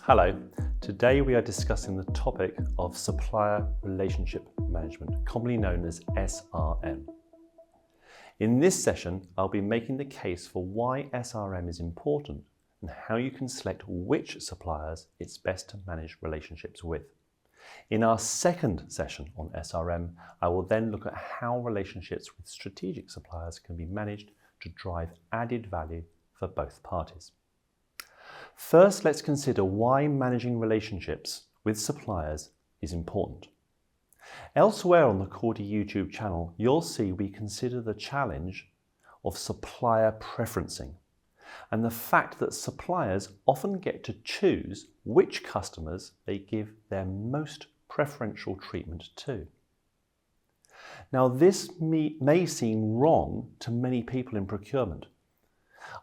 Hello, today we are discussing the topic of Supplier Relationship Management, commonly known as SRM. In this session, I'll be making the case for why SRM is important and how you can select which suppliers it's best to manage relationships with. In our second session on SRM, I will then look at how relationships with strategic suppliers can be managed to drive added value for both parties. First, let's consider why managing relationships with suppliers is important. Elsewhere on the Cordie YouTube channel, you'll see we consider the challenge of supplier preferencing and the fact that suppliers often get to choose which customers they give their most preferential treatment to. Now, this may seem wrong to many people in procurement.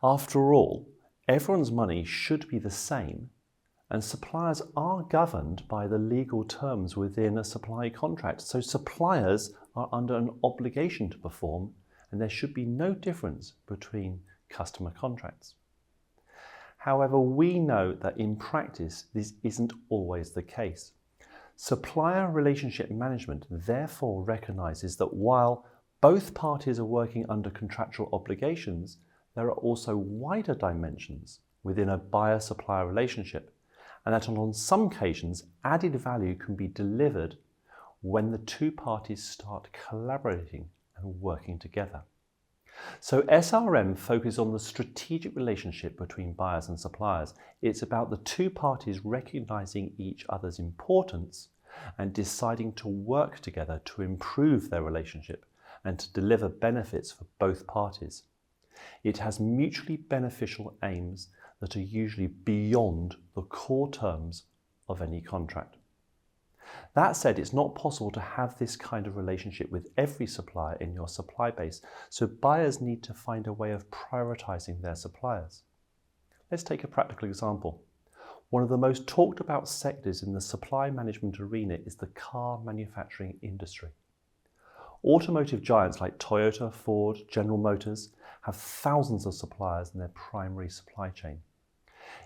After all, everyone's money should be the same, and suppliers are governed by the legal terms within a supply contract. So suppliers are under an obligation to perform, and there should be no difference between customer contracts. However, we know that in practice, this isn't always the case. Supplier relationship management therefore recognises that while both parties are working under contractual obligations, there are also wider dimensions within a buyer-supplier relationship, and that on some occasions added value can be delivered when the two parties start collaborating and working together. So SRM focuses on the strategic relationship between buyers and suppliers. It's about the two parties recognising each other's importance and deciding to work together to improve their relationship and to deliver benefits for both parties. It has mutually beneficial aims that are usually beyond the core terms of any contract. That said, it's not possible to have this kind of relationship with every supplier in your supply base, so buyers need to find a way of prioritising their suppliers. Let's take a practical example. One of the most talked about sectors in the supply management arena is the car manufacturing industry. Automotive giants like Toyota, Ford, General Motors have thousands of suppliers in their primary supply chain.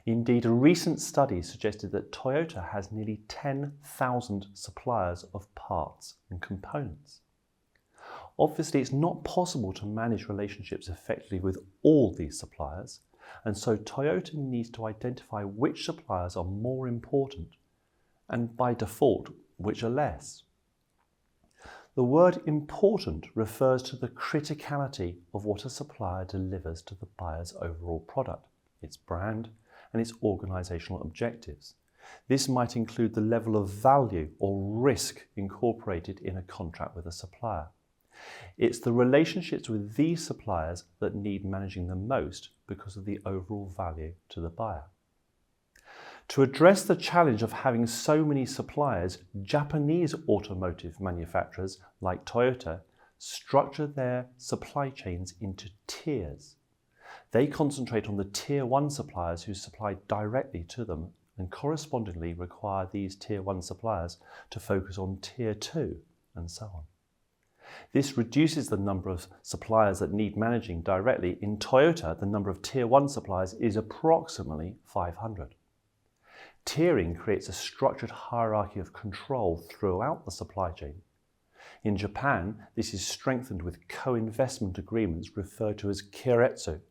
Indeed, a recent study suggested that Toyota has nearly 10,000 suppliers of parts and components. Obviously, it's not possible to manage relationships effectively with all these suppliers, and so Toyota needs to identify which suppliers are more important and, by default, which are less. The word important refers to the criticality of what a supplier delivers to the buyer's overall product, its brand, and its organisational objectives. This might include the level of value or risk incorporated in a contract with a supplier. It's the relationships with these suppliers that need managing the most because of the overall value to the buyer. To address the challenge of having so many suppliers, Japanese automotive manufacturers like Toyota structure their supply chains into tiers. They concentrate on the Tier 1 suppliers who supply directly to them and correspondingly require these Tier 1 suppliers to focus on Tier 2 and so on. This reduces the number of suppliers that need managing directly. In Toyota, the number of Tier 1 suppliers is approximately 500. Tiering creates a structured hierarchy of control throughout the supply chain. In Japan, this is strengthened with co-investment agreements referred to as keiretsu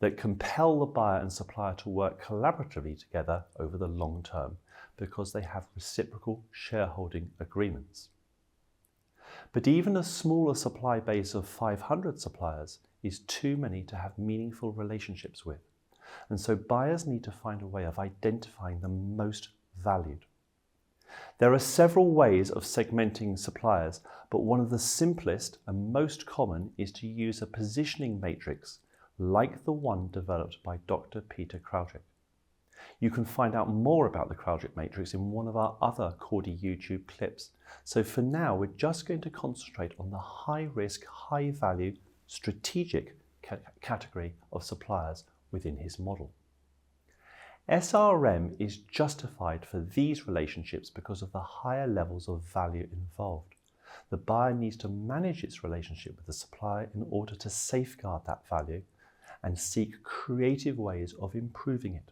that compel the buyer and supplier to work collaboratively together over the long term because they have reciprocal shareholding agreements. But even a smaller supply base of 500 suppliers is too many to have meaningful relationships with. And so buyers need to find a way of identifying the most valued. There are several ways of segmenting suppliers, but one of the simplest and most common is to use a positioning matrix like the one developed by Dr. Peter Kraujic. You can find out more about the Kraujic matrix in one of our other Cordie YouTube clips. So for now, we're just going to concentrate on the high-risk, high-value, strategic category of suppliers within his model. SRM is justified for these relationships because of the higher levels of value involved. The buyer needs to manage its relationship with the supplier in order to safeguard that value and seek creative ways of improving it.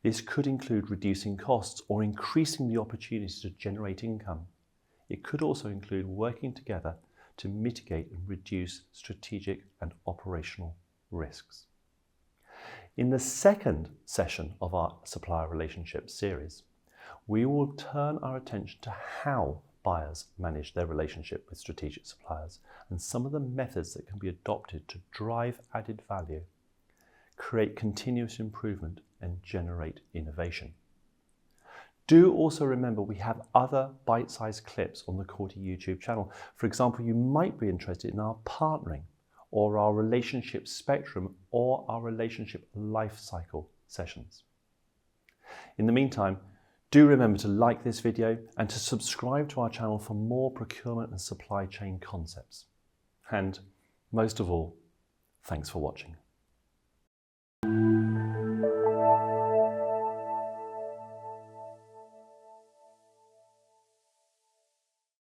This could include reducing costs or increasing the opportunities to generate income. It could also include working together to mitigate and reduce strategic and operational risks. In the second session of our supplier relationship series, we will turn our attention to how buyers manage their relationship with strategic suppliers and some of the methods that can be adopted to drive added value, create continuous improvement, and generate innovation. Do also remember we have other bite-sized clips on the Cordie YouTube channel. For example, you might be interested in our partnering or our relationship spectrum or our relationship life cycle sessions. In the meantime, do remember to like this video and to subscribe to our channel for more procurement and supply chain concepts. And most of all, thanks for watching.